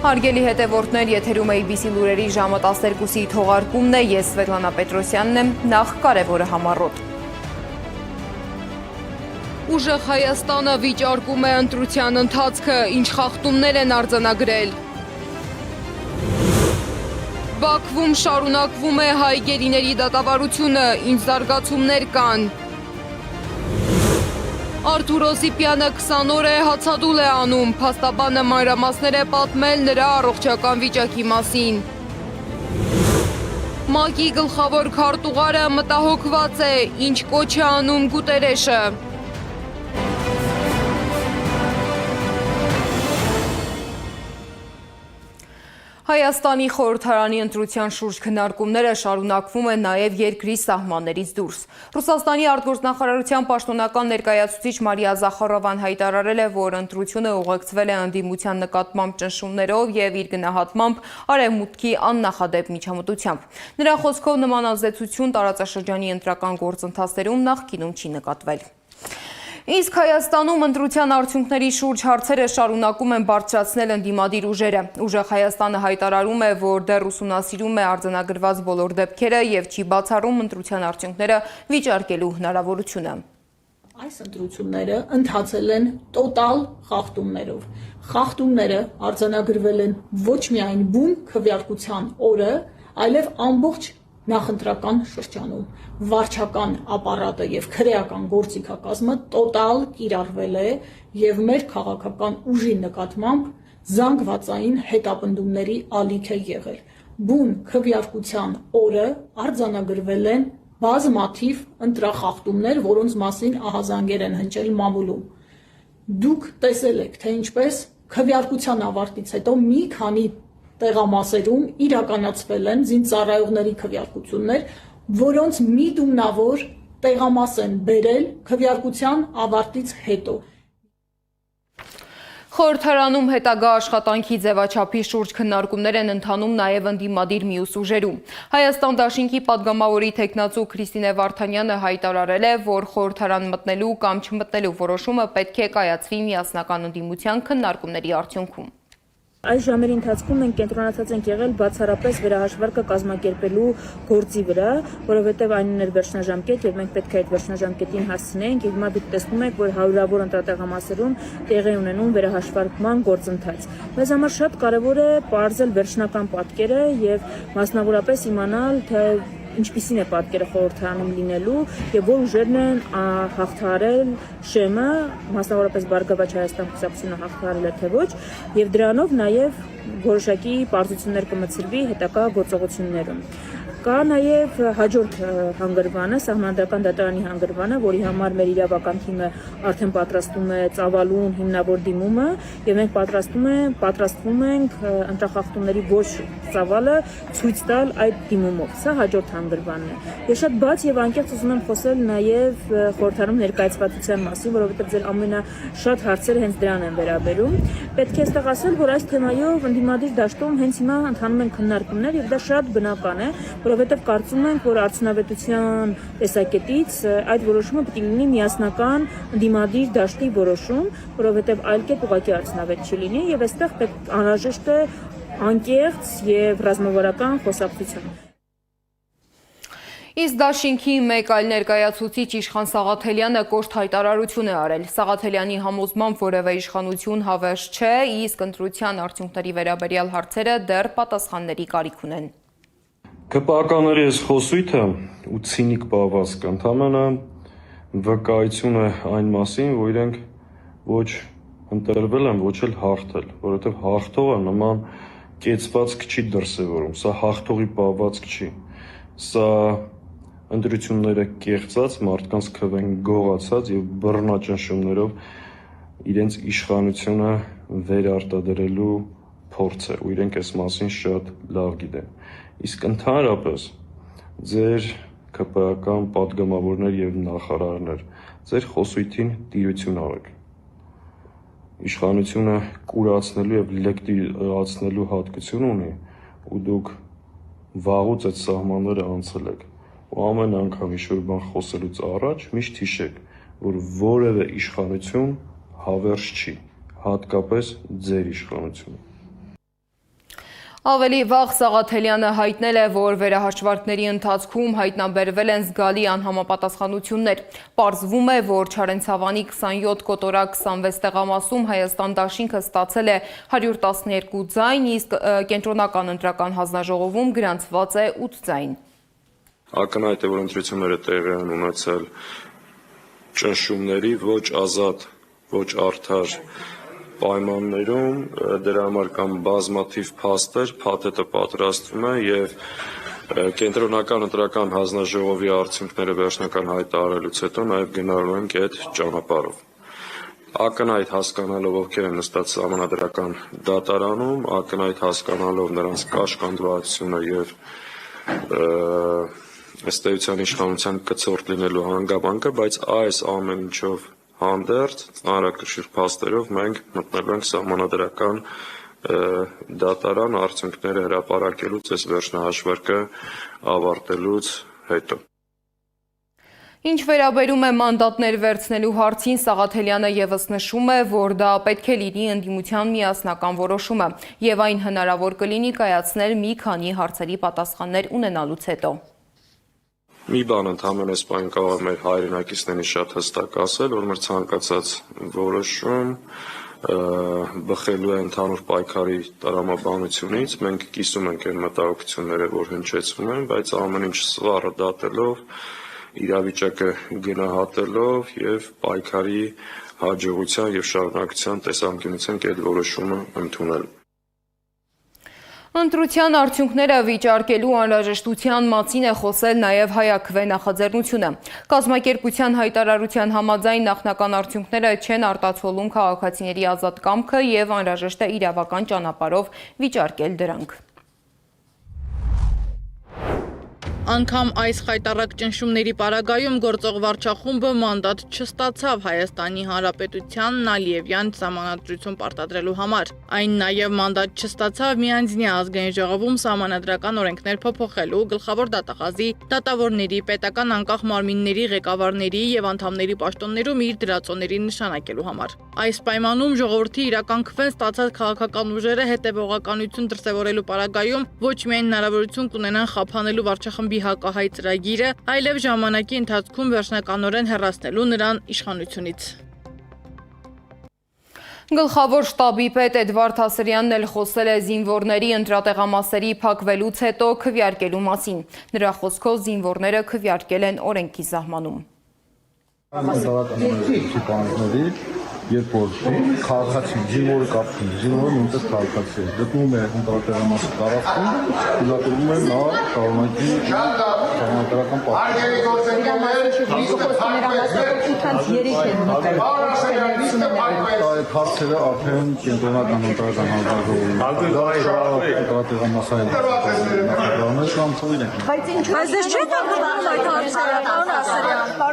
Հարգելի հետևորդներ, եթերում ABC լուրերի ժամը 12-ի թողարկումն է, ես Սվետլանա Պետրոսյանն եմ, նախ կարևորը համառոտ։ Ուժեղ Հայաստանը վիճարկում է ընտրության ընթացքը, ինչ խախտումներ են արձանագրել։ Բաքվում շարունակվում է հայ գերիների դատավարությունը, ինչ զարգացումներ կան։ Արթուր Օսիպյանը 20 օր է հացադուլ է անում, փաստաբանը մանրամասներ է պատմել նրա առողջական վիճակի մասին։ ՄԱԿ-ի գլխավոր քարտուղարը մտահոգված է, ինչ կոչ է անում Գուտերեշը։ Հայաստանի խորհրդարանի ընտրության շուրջ քննարկումները շարունակվում են նաև երկրի սահմաններից դուրս։ Ռուսաստանի արտգործնախարարության պաշտոնական ներկայացուցիչ Մարիա Զախարովան հայտարարել է, որ ընտրությունը ուղեկցվել է ընդդիմության նկատմամբ ճնշումներով եւ իր գնահատմամբ արևմուտքի աննախադեպ միջամտությամբ։ Նրա խոսքով նման ազդեցություն տարածաշրջանի ընտրական գործընթացներում նախկինում չի նկատվել։ Իսկ Հայաստանում ընտրության արդյունքների շուրջ հարցերը շարունակում են բարձրացնել ընդդիմադիր ուժերը։ Ուժեղ Հայաստանը հայտարարում է, որ դեռ ուսումնասիրում է արձանագրված բոլոր դեպքերը եւ չի բացառում ընտրության արդյունքները վիճարկելու հնարավորությունը։ Այս ընտրությունները ընթացել են տոտալ խախտումներով։ Խախտումները արձանագրվել են ոչ միայն բուն քվեարկության օրը, այլև ամբողջ նախընտրական շրջանում վարչական ապարատը եւ քրեական գործիքակազմը տոտալ կիրառվել է եւ մեր քաղաքական ուժի նկատմամբ զանգվածային հետապնդումների ալիք է եղել։ Բուն քվեարկության օրը արձանագրվել են բազմաթիվ ընտրախախտումներ, որոնց մասին ահազանգեր են հնչել մամուլում։ Դուք տեսել եք, թե ինչպես քվեարկության ավարտից հետո մի քանի տեղամասերում իրականացվել են զինծառայողների քվեարկություններ, որոնց միտումնավոր տեղամաս են բերել քվեարկության ավարտից հետո։ Խորհրդարանում հետագա աշխատանքի ձևաչափի շուրջ քննարկումներ են ընթանում նաև ընդդիմադիր մյուս ուժերում։ Հայաստան դաշինքի падգամավորի թեկնածու Քրիստինե Վարդանյանը հայտարարել է, որ խորհրդարան մտնելու կամ չմտնելու որոշումը պետք է կայացվի միասնական ընդդիմության քննարկումների արդյունքում։ Այս ժամերի ընթացքում մենք կենտրոնացած ենք եղել բացառապես վերահաշվարկը կազմակերպելու գործի վրա, որովհետև այն ուներ վերջնաժամկետ եւ մենք պետք է այդ վերջնաժամկետին հասցնենք եւ հիմա դուք տեսնում եք, որ հարյուրավոր ընտրատեղամասերում տեղի ունենում վերահաշվարկման գործընթաց։ Մեզ համար շատ կարեւոր է պարզել վերջնական պատկերը եւ մասնավորապես իմանալ, թե ինչպիսին է պատկերը խորհրդարանում լինելու եւ որ ուժերն են հաղթահարել շեմը, մասնավորապես Բարգավաճ Հայաստան կուսակցությունը հաղթահարել է թե ոչ, եւ դրանով նաեւ որոշակի պարզություններ կմցրվի հետագա գործողություններում։ Կա նաև հաջորդ հանգրվանը, սահմանադրական դատարանի հանգրվանը, որի համար մեր իրավական թիմը արդեն պատրաստում է ծավալուն հիմնավոր դիմումը եւ մենք պատրաստվում ենք ընտրախախտումների ոչ ծավալը ցույց տալ այդ դիմումով։ Սա հաջորդ հանգրվանն է։ Ես շատ բաց եւ անկեղծ ուզում եմ խոսել նաև խորհրդարանում ներկայացվածության մասին, որովհետեւ ձեր ամենաշատ հարցերը հենց դրան են վերաբերում։ Պետք է այստեղ ասել, որ այս թեմայով ընդդիմադիր դաշտում հենց հիմա ընթանում են քննարկումներ եւ դա շատ բնական է, որովհետև կարծում ենք, որ արդյունավետության տեսակետից այդ որոշումը պետք է լինի միասնական ընդդիմադիր դաշտի որոշում, որովհետև այլ կերպ ուղղակի արդյունավետ չի լինի եւ այստեղ պետք անհրաժեշտ է անկեղծ եւ ռազմավարական խոսակցություն։ Իսկ դաշինքի մեկ այլ ներկայացուցիչ Իշխան Սաղաթելյանը կոշտ հայտարարություն է արել։ Սաղաթելյանի համոզմամբ որևէ իշխանություն հավերժ չէ, իսկ ընտրության արդյունքների վերաբերյալ հարցերը դեռ պատասխանների կարիք ունեն։ ԿՊԱ-ականների այս խոսույթը ու ցինիկ պահվածքը ընդամենը վկայություն է այն մասին, որ իրենք ոչ ընտրվել են, ոչ էլ հաղթել, որովհետև հաղթողը նման կեցվածք չի դրսևորում, սա հաղթողի պահվածք չի, սա ընտրությունները կեղծած, մարդկանց քվեն գողացած եւ բռնաճնշումներով իրենց իշխանությունը վերարտադրելու փորձ է, ու իրենք այս մասին շատ լավ գիտեն։ Իսկ ընդհանրապես ձեր ԿՊԱ-ական падգամավորներ եւ նախարարներ, ձեր խոսույթին տիրություն արեք։ Իշխանությունը կուրացնելու եւ լեկտիրացնելու հատկություն ունի, ու դուք վաղուց այդ սահմանները անցել եք։ Ու ամեն անգամ ինչ-որ բան խոսելուց առաջ միշտ հիշեք, որ որևէ իշխանություն հավերժ չի, հատկապես ձեր իշխանությունը։ Ավելի վաղ Սաղաթելյանը հայտնել է, որ վերահաշվարկների ընթացքում հայտնաբերվել են զգալի անհամապատասխանություններ։ Պարզվում է, որ Չարենցավանի 27 կոտորակ 26 տեղամասում Հայաստան դաշինքը ստացել է 112 ձայն, իսկ կենտրոնական ընտրական հանձնաժողովում գրանցված է 8 ձայն։ Ակնհայտ է, որ ընտրությունները տեղի են ունեցել ճնշումների, ոչ ազատ, ոչ արդար պայմաններում, դրա համար կան բազմաթիվ փաստեր, փաթեթը պատրաստվում է եւ կենտրոնական ընտրական հանձնաժողովի արդյունքները վերջնական հայտարարելուց հետո նաեւ գնալու ենք այդ ճանապարհով։ Ակնհայտ հասկանալով ովքեր են նստած սահմանադրական դատարանում, ակնհայտ հասկանալով նրանց կաշկանդվածությունը եւ ըստ էության իշխանության կցորդ լինելու հանգամանքը, բայց այս ամեն ինչով հանդերձ ծանրակշիռ փաստերով մենք մտնելու ենք սահմանադրական դատարան արդյունքները հրապարակելուց այս վերջնահաշվարկը ավարտելուց հետո։ Ինչ վերաբերում է մանդատներ վերցնելու հարցին, Սաղաթելյանը ևս նշում է, որ դա պետք է լինի ընդդիմության միասնական որոշումը եւ այն հնարավոր կլինի կայացնել մի քանի հարցերի պատասխաններ ունենալուց հետո։ Մի բան ընդհանրապես պայն կարող մեր հայրենակիցներին շատ հստակ ասել, որ մեր ցանկացած որոշում բխելու է ընդհանուր պայքարի տրամաբանությունից, մենք կիսում ենք այն մտահոգությունները, որ հնչեցվում են, բայց ամեն ինչ սվառը դատելով, իրավիճակը գնահատելով եւ պայքարի հաջողության եւ շարունակության տեսանկյունից ենք այդ որոշումը ընդունել։ Ընտրության արդյունքները վիճարկելու անհրաժեշտության մասին է խոսել նաև Հայաքվե նախաձեռնությունը։ Կազմակերպության հայտարարության համաձայն նախնական արդյունքները չեն արտացոլում քաղաքացիների ազատ կամքը եւ անհրաժեշտ է իրավական ճանապարհով վիճարկել դրանք։ Անգամ այս խայտառակ ճնշումների պարագայում գործող վարչախումբը մանդատ չստացավ Հայաստանի Հանրապետությանն Ալիևյան սահմանադրություն պարտադրելու համար։ Այն նաև մանդատ չստացավ միանձնյա ազգային ժողովում սահմանադրական օրենքներ փոփոխելու, գլխավոր դատախազի, դատավորների, պետական անկախ մարմինների ղեկավարների եւ անդամների պաշտոններում իր դրածոների նշանակելու համար։ Այս պայմանում ժողովրդի իրական քվեն ստացած քաղաքական ուժերը հետևողականություն դրսևորելու պարագայում ոչ միայն հնարավորություն կունենան խափանելու վարչախմբի հակահայ ծրագիրը, այլև ժամանակի ընթացքում վերջնականորեն հեռացնելու նրան իշխանությունից։ Գլխավոր շտաբի պետ Էդվարդ Հասրյանն էլ խոսել է զինվորների ընտրատեղամասերի փակվելուց հետո քվեարկելու մասին։ Նրա խոսքով զինվորները քվեարկել են օրենքի սահմանում։ Երբ որ քաղաքացի զինվորը կապվում, զինվորը նույնպես քաղաքացի է, գտնվում է ընտրատեղամասի տարածքում, թույլատրվում է նա շարունակի սահմանադրական այդ հարցերը արդեն կենտրոնական ընտրական հանձնաժողովի ընտրատեղամասային նախագահներ կամ ծույլ են։ Բայց ինչ ձեզ չէ տակնվում այդ հարցերը,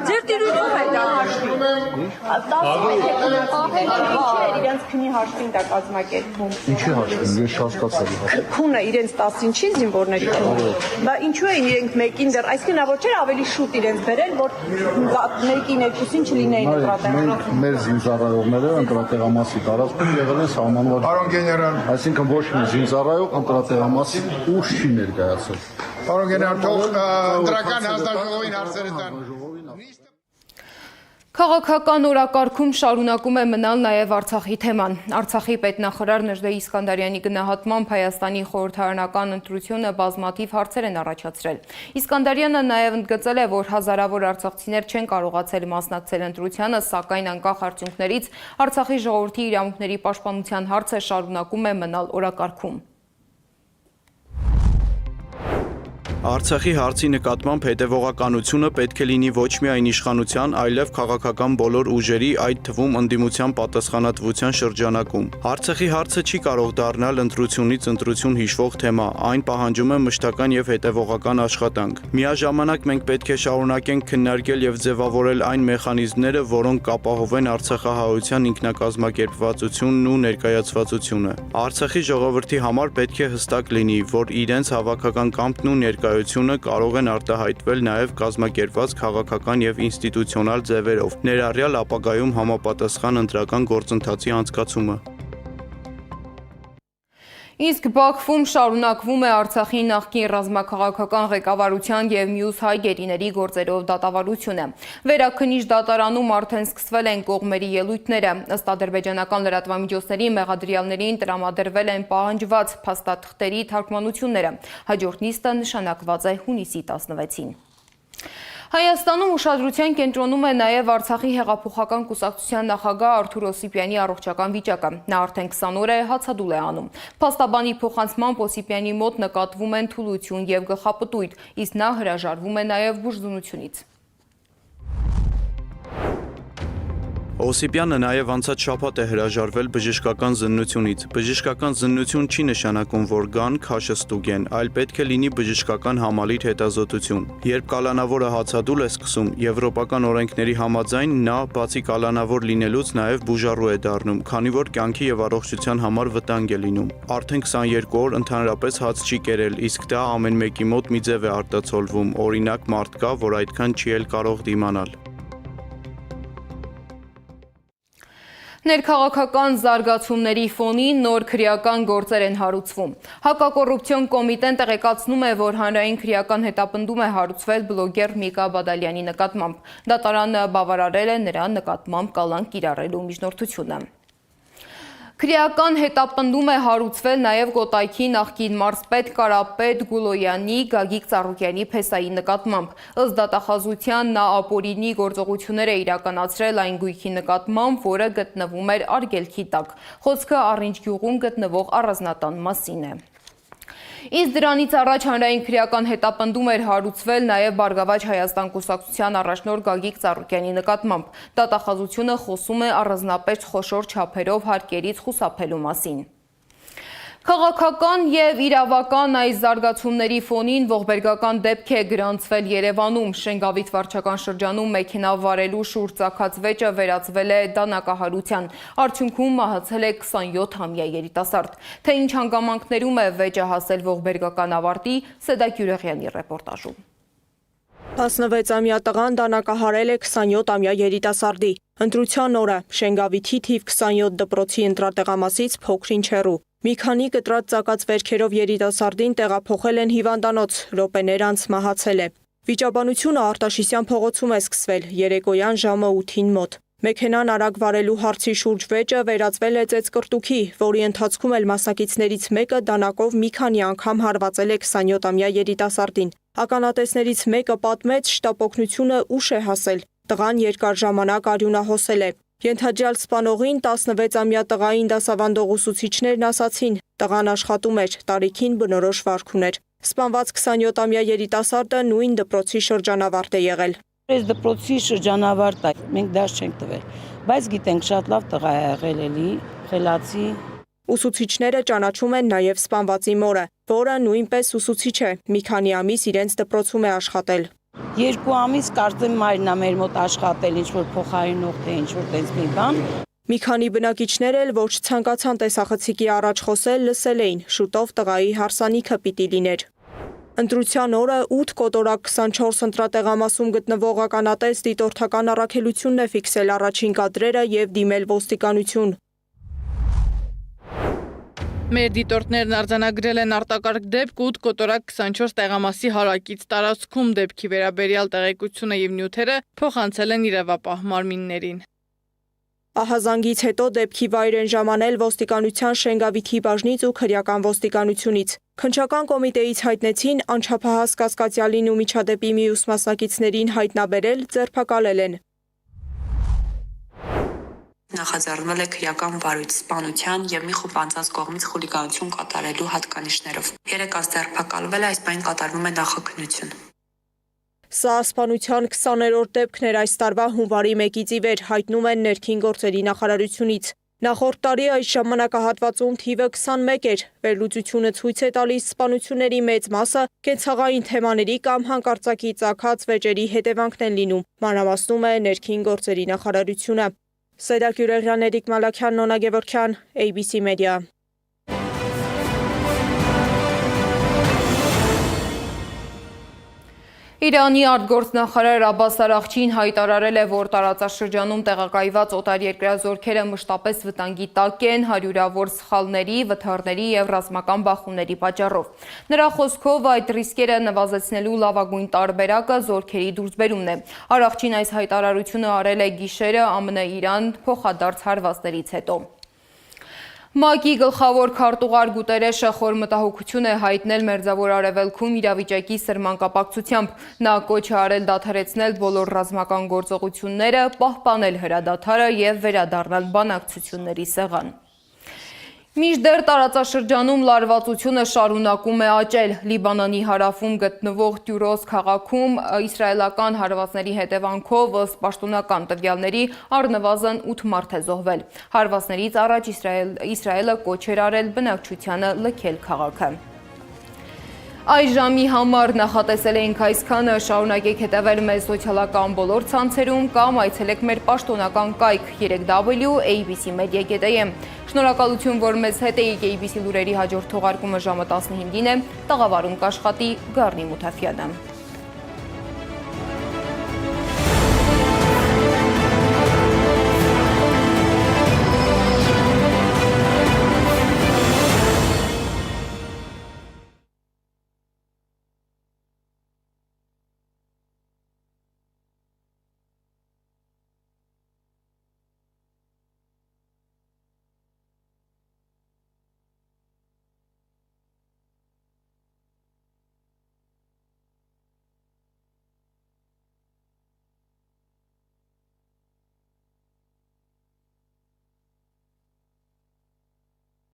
ձեր տիրույթում է դա հաշվի։ Իրենց քնի հաշվին դա կազմակերպվում։ Ինչի հաշվին, ես շաշկացալի հաշվին։ Քունը իրենց 10-ին չի զինվորների քունը։ Բա ինչու են իրենք մեկին դեռ, այսինքն նա ոչ չէ ավելի շուտ իրենց բերել, որ մեկին երկուսին չլինեին ընտրատեղամասում։ Մեր զինծառայողները ընտրատեղամասի տարածքում եղել են սահմանված։ Պարոն գեներալ, Այսինքն ոչ մի զինծառայող ընտրատեղամասի ուժ չի ներկայացել։ պարոն գեներալ, թող ընտրական հանձնաժողովին հարցերը տան։ Քաղաքական օրակարգում շարունակում է մնալ նաև Արցախի թեման։ Արցախի պետնախարար Նժդե Իսկանդարյանի գնահատմամբ Հայաստանի խորհրդարանական ընտրությունը բազմաթիվ հարցեր են առաջացրել։ Իսկանդարյանը նաև ընդգծել է, որ հազարավոր արցախցիներ չեն կարողացել մասնակցել ընտրությանը, սակայն անկախ արդյունքներից Արցախի ժողովրդի իրավունքների պաշտպանության հարցը շարունակում է մնալ օրակարգում։ Արցախի հարցի նկատմամբ հետևողականությունը պետք է լինի ոչ միայն իշխանության, այլև քաղաքական բոլոր ուժերի, այդ թվում ընդդիմության պատասխանատվության շրջանակում։ Արցախի հարցը չի կարող դառնալ ընտրությունից ընտրություն հիշվող թեմա, այն պահանջում է մշտական եւ հետևողական աշխատանք։ Միաժամանակ մենք պետք է շարունակենք քննարկել եւ ձևավորել այն մեխանիզմները, որոնք կապահովեն արցախահայության ինքնակազմակերպվածությունն ու ներկայացվածությունը։ Արցախի ժողովրդի համար պետք է հստակ լինի, որ իրենց հավաքական կամքն ու ներկայությունը կարող են արտահայտվել նաև կազմակերպված քաղաքական եւ ինստիտուցիոնալ ձևերով, ներառյալ ապագայում համապատասխան ընտրական գործընթացի անցկացումը։ Իսկ Բաքվում շարունակվում է Արցախի նախկին ռազմաքաղաքական ղեկավարության եւ մյուս հայ գերիների գործերով դատավարությունը։ Վերաքննիչ դատարանում արդեն սկսվել են կողմերի ելույթները։ Ըստ ադրբեջանական լրատվամիջոցների մեղադրյալներին տրամադրվել են պահանջված փաստաթղթերի թարգմանությունները։ Հաջորդ նիստը նշանակված է հունիսի 16-ին։ Հայաստանում ուշադրության կենտրոնում է նաև Արցախի հեղափոխական կուսակցության նախագահ Արթուր Օսիպյանի առողջական վիճակը։ Նա արդեն 20 օր է հացադուլ է անում։ Փաստաբանի փոխանցմամբ Օսիպյանի մոտ նկատվում են թուլություն եւ գլխապտույտ, իսկ նա հրաժարվում է նաև բուժզնությունից։ Օսիպյանը նաև անցած շաբաթ է հրաժարվել բժշկական զննությունից։ Բժշկական զննություն չի նշանակում, որ գան քաշը ստուգեն, այլ պետք է լինի բժշկական համալիր հետազոտություն։ Երբ կալանավորը հացադուլ է սկսում, եվրոպական օրենքների համաձայն նա, բացի կալանավոր լինելուց, նաև բուժառու է դառնում, քանի որ կյանքի եւ առողջության համար վտանգ է լինում։ Արդեն 22 օր ընդհանրապես հաց չի կերել, իսկ դա ամեն մեկի մոտ մի ձև է արտացոլվում։ Օրինակ մարդ կա, որ այդքան չի էլ կարող դիմանալ։ Ներքաղաքական զարգացումների ֆոնին նոր քրեական գործեր են հարուցվում։ Հակակոռուպցիոն կոմիտեն տեղեկացնում է, որ հանրային քրեական հետապնդում է հարուցվել բլոգեր Միկա Բադալյանի նկատմամբ։ Դատարանը բավարարել է նրա նկատմամբ կալանք կիրառելու միջնորդությունը։ Քրեական հետապնդում է հարուցվել նաև Կոտայքի նախկին մարզպետ Կարապետ Գուլոյանի Գագիկ Ծառուկյանի փեսայի նկատմամբ։ Ըստ դատախազության նա ապօրինի գործողություններ է իրականացրել այն գույքի նկատմամբ, որը գտնվում էր արգելքի տակ։ Խոսքը Առինջ գյուղում գտնվող առանձնատան մասին է։ Իսկ դրանից առաջ հանրային քրեական հետապնդում էր հարուցվել նաև Բարգավաճ Հայաստան կուսակցության առաջնորդ Գագիկ Ծառուկյանի նկատմամբ։ Դատախազությունը խոսում է առանձնապես խոշոր չափերով հարկերից խուսափելու մասին։ Քաղաքական եւ իրավական այս զարգացումների ֆոնին ողբերգական դեպք է գրանցվել Երևանում։ Շենգավիթ վարչական շրջանում մեքենա վարելու շուրջ ծագած վեճը վերածվել է դանակահարության։ Արդյունքում մահացել է 27-ամյա երիտասարդ։ Թե ինչ հանգամանքներում է վեճը հասել ողբերգական ավարտի, Սեդակ Յուրեղյանի ռեպորտաժում։ 16-ամյա տղան դանակահարել է 27-ամյա երիտասարդի։ Ընտրության օրը Շենգավիթի թիվ 27 դպրոցի ընտրատեղամասից փոքրինչ հեռու։ Մի քանի կտրած ծակած վերքերով երիտասարդին տեղափոխել են հիվանդանոց, րոպեներ անց մահացել է։ Վիճաբանությունը Արտաշիսյան փողոցում է սկսվել երեկոյան ժամը 8-ին մոտ։ Մեքենան արագ վարելու հարցի շուրջ վեճը վերածվել է ծեծկռտուքի, որի ընթացքում էլ մասնակիցներից մեկը դանակով մի քանի անգամ հարվածել է 27-ամյա երիտասարդին։ Ականատեսներից մեկը պատմեց շտապօգնությունը ուշ է հասել։ Տղան երկար ժամանակ արյունահոսել է։ Ենթաջյալ սպանողին 16-ամյա տղային դասավանդող ուսուցիչներն ասացին, տղան աշխատում էր, տարիքին բնորոշ վարք ուներ։ Սպանված 27-ամյա երիտասարդը նույն դպրոցի շրջանավարտ է եղել։ Այս դպրոցի շրջանավարտ է, մենք դաս չենք տվել, բայց գիտենք շատ լավ տղա է եղել էլի, խելացի։ Ուսուցիչները ճանաչում են նաև սպանվածի մորը, որը նույնպես ուսուցիչ է, մի քանի ամիս իրենց դպրոցում է աշխատել։ 2 ամիս կարծեմ մայրն է մեր մոտ աշխատել, ինչ-որ փոխարինող թե ինչ-որ տենց մի բան։ Մի քանի բնակիչներ էլ ոչ ցանկացան տեսախցիկի առաջ խոսել, լսել էին, շուտով տղայի հարսանիքը պիտի լիներ։ Ընտրության օրը 8 կոտորակ 24 ընտրատեղամասում գտնվող ականատես դիտորդական առաքելությունն է ֆիքսել առաջին կադրերը եւ դիմել ոստիկանություն։ Մեր դիտորդներն արձանագրել են արտակարգ դեպք 8 կոտորակ 24 տեղամասի հարակից տարածքում դեպքի վերաբերյալ տեղեկությունը եւ նյութերը փոխանցել են իրավապահ մարմիններին։ Ահազանգից հետո դեպքի վայր են ժամանել ոստիկանության Շենգավիթի բաժնից ու քրեական ոստիկանությունից։ Քննչական կոմիտեից հայտնեցին անչափահաս կասկածյալին ու միջադեպի մյուս մասնակիցներին հայտնաբերել, ձերբակալել են։ Նախաձեռնվել է քրեական վարույթ սպանության եւ մի խումբ անձանց կողմից խուլիգանություն կատարելու հատկանիշներով։ 3 անձ ձերբակալվել է, այս պայն կատարվում է նախաքննություն։ Սա սպանության 20-րդ դեպքն էր այս տարվա հունվարի 1-ից ի վեր, հայտնում են ներքին գործերի նախարարությունից։ Նախորդ տարի այս ժամանակահատվածում թիվը 21 էր։ Վերլուծությունը ցույց է տալիս սպանությունների մեծ մասը կենցաղային թեմաների կամ հանկարծակի ծագած վեճերի հետևանքն են լինում, մանրամասնում է ներքին գործերի նախարարությունը։ Սեդակ Յուրեղյան, Էրիկ Մալաքյան, Նոնա Գևորգյան, ABC Media։ Իրանի արտգործնախարար Աբբաս Արաղչին հայտարարել է, որ տարածաշրջանում տեղակայված օտարերկրյա զորքերը մշտապես վտանգի տակ են հարյուրավոր սխալների, վթարների և ռազմական բախումների պատճառով։ Նրա խոսքով այդ ռիսկերը նվազեցնելու լավագույն տարբերակը զորքերի դուրսբերումն է։ Արաղչին այս հայտարարությունը արել է գիշերը ԱՄՆ-Իրան փոխադարձ հարվածներից հետո։ ՄԱԿ-ի գլխավոր քարտուղար Գուտերեշը խոր մտահոգություն է հայտնել Մերձավոր Արևելքում իրավիճակի սրման կապակցությամբ։ Նա կոչ է արել դադարեցնել բոլոր ռազմական գործողությունները, պահպանել հրադադարը և վերադառնալ բանակցությունների սեղան։ Մինչդեռ տարածաշրջանում լարվածությունը շարունակում է աճել։ Լիբանանի հարավում գտնվող Տյուրոս քաղաքում իսրայելական հարվածների հետևանքով ըստ պաշտոնական տվյալների առնվազն 8 մարդ է զոհվել։ Հարվածներից առաջ Իսրայելը կոչ էր արել բնակչությանը լքել քաղաքը։ Այս ժամի համար նախատեսել էինք այսքանը, շարունակեք հետևել մեզ սոցիալական բոլոր ցանցերում կամ այցելեք մեր պաշտոնական կայք 3w.abc.media.am։ Շնորհակալություն, որ մեզ հետ եք։ ABC լուրերի հաջորդ թողարկումը ժամը 15-ին է, տաղավարում կաշխատի Գառնի Մութաֆյանը։